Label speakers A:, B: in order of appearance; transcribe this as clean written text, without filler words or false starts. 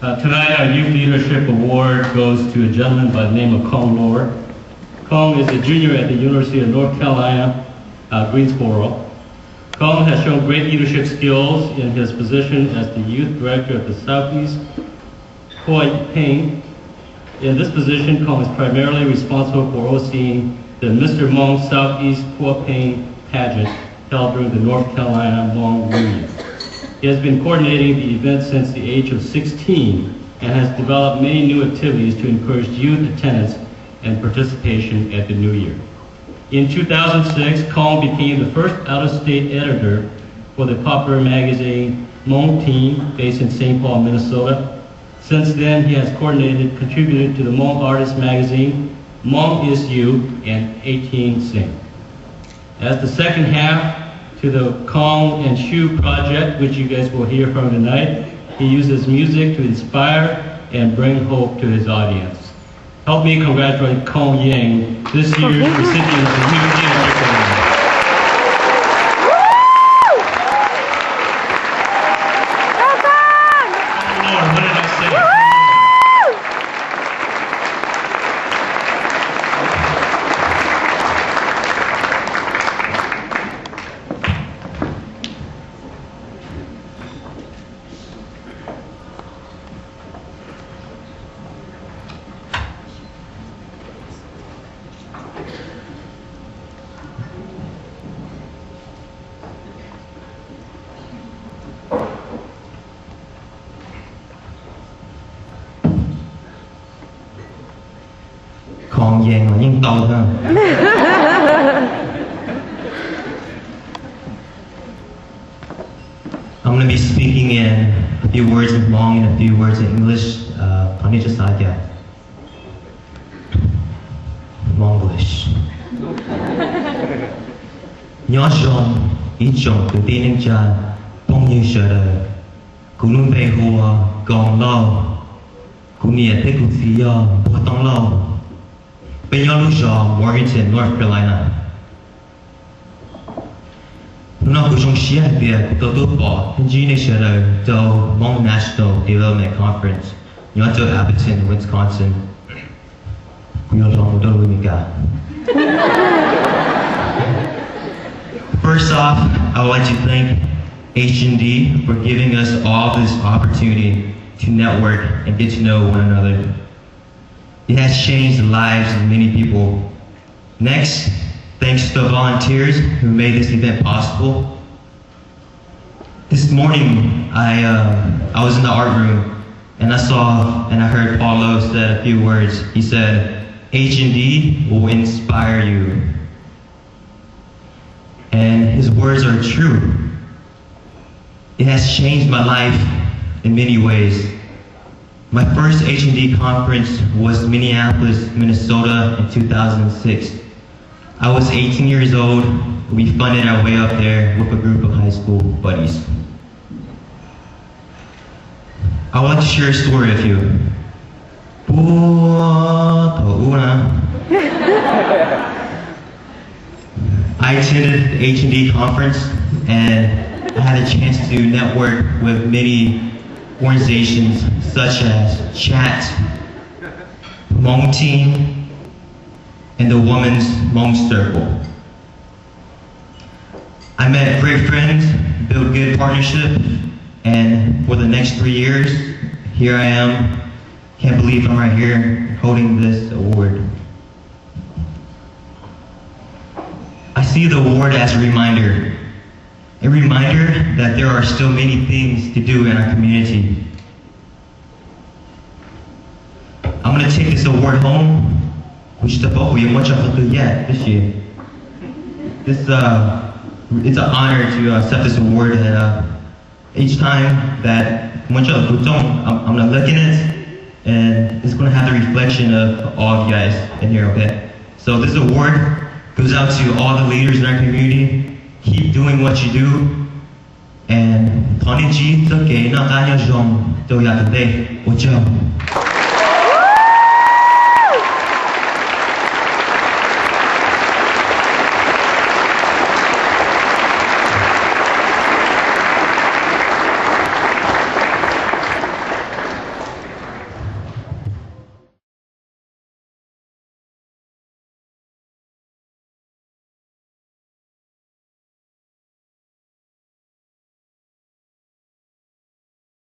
A: Tonight, our Youth Leadership Award goes to a gentleman by the name of Kong Lord. Kong is a junior at the University of North Carolina, Greensboro. Kong has shown great leadership skills in his position as the Youth Director of the Southeast Puavpheej. In this position, Kong is primarily responsible for overseeing the Mr. Hmong Southeast Puavpheej Pageant held during the North Carolina Hmong New Year. He has been coordinating the event since the age of 16 and has developed many new activities to encourage youth attendance and participation at the New Year. In 2006, Kong became the first out-of-state editor for the popular magazine Hmong Teen, based in St. Paul, Minnesota. Since then, he has contributed to the Hmong Artist magazine, Hmong Is You, and 18 Sing. As the second half to the Kong and Shu project, which you guys will hear from tonight, he uses music to inspire and bring hope to his audience. Help me congratulate Kong Yang, this year's recipient of the Youth Leadership Award. Lord, what did I say?
B: Kong Yang là những tàu thôi. I'm going to be speaking in a few words in Hmong and a few words in English. Pani just like that. Monglish. Nhỏ giòn, ít giòn từ tiên anh cha, bông như sợ đời. Cú luôn bề hùa, gòn lâu. Cú nhẹ thế cú xí yo, bố tông lâu. Bên nhau lúc giò, Morganton, North Carolina. Nó cũng trong xí hạt việc tôi tốt bỏ hình như này sẽ là đầu Hmong National Development Conference nhỏ cho Appleton, Wisconsin. Quý ông rong tôi luôn cả. First off, I would like to thank HNC for giving us all this opportunity to network and get to know one another. It has changed the lives of many people. Next, thanks to the volunteers who made this event possible. This morning, I was in the art room and I saw and I heard Paulo said a few words. He said, H&D will inspire you. And his words are true. It has changed my life in many ways. My first H&D conference was Minneapolis, Minnesota in 2006. I was 18 years old. We funded our way up there with a group of high school buddies. I would like to share a story with you. I attended the H&D conference and I had a chance to network with many organizations such as Chat, Hmong Teen, and the Women's Hmong Circle. I met great friends, built good partnerships, and for the next 3 years, here I am. Can't believe I'm right here holding this award. I see the award as a reminder that there are still many things to do in our community. I'm going to take this award home, which the both of you much of yet this year. It's an honor to accept this award, and each time that much of I'm going to look in it, and it's going to have the reflection of all of you guys in here, okay? So this award goes out to all the leaders in our community. Keep doing what you do, and Tony G, took a not Daniel Jong, do ya today. What's up?